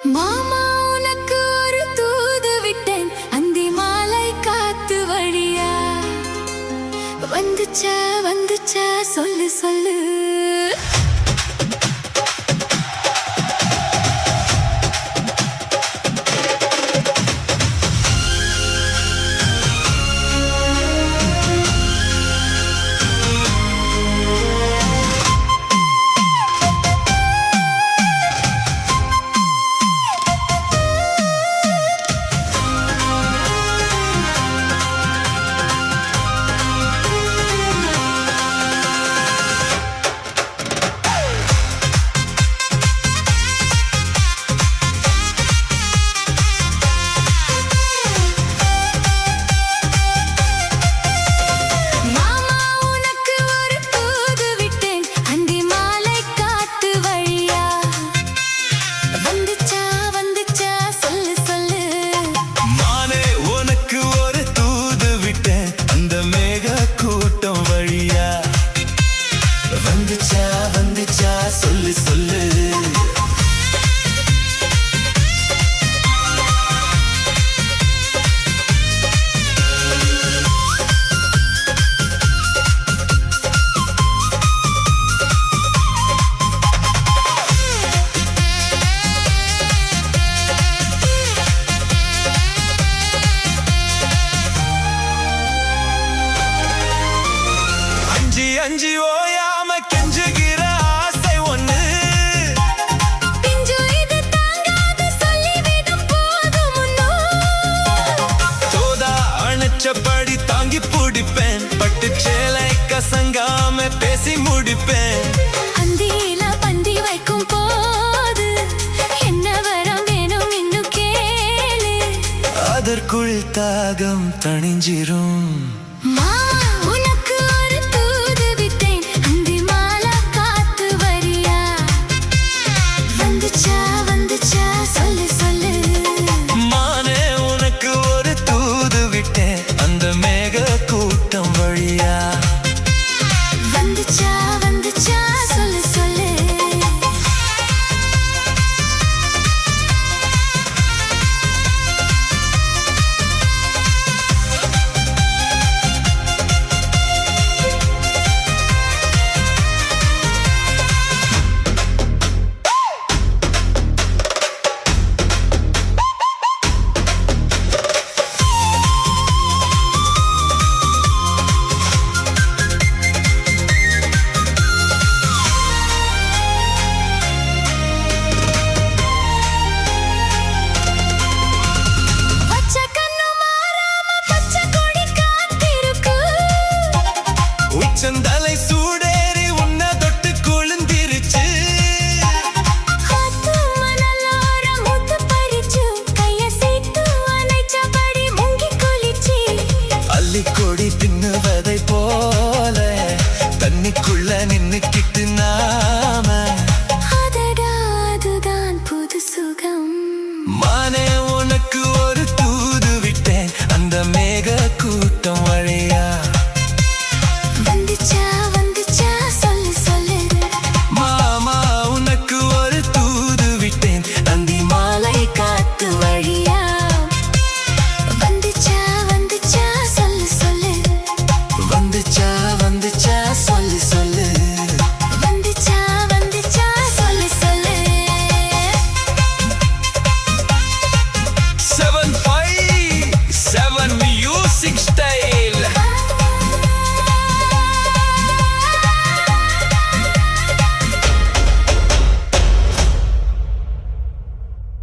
மாமா உனக்கு ஒரு தூது விட்டேன், அந்தி மாலை காத்து வழியா. வந்துச்சா வந்துச்சா சொல்லு சொல்லு. வந்துச்சா வந்துச்சா சொல்லு சொல்லு. அஞ்சி அஞ்சி ஓயாம கெஞ்சுகிற ஆசை ஒண்ணு, பிஞ்சு இது தாங்காது சொல்லிவிடும் போதும் முன்னோ. தோதா அணைச்சபடி தாங்கி பிடிப்பேன், பட்டு சேலை கசங்காம பேசி முடிப்பேன். அந்தியில பந்தி வைக்கும் போது என்ன வரம் வேணும் இன்னும் கேளு, அதற்குள் தாகம் தணிஞ்சிரும். சந்தலை சூடேறி உன்ன தொட்டு குளிர்ந்திருச்சு, அள்ளிக்கொடி பின்னுவதை போல தண்ணிக்குள்ள நின்னுக்கிட்டு நாம. அதுதான் புது சுகம். மானே உனக்கு ஒரு தூது விட்டேன், அந்த மேக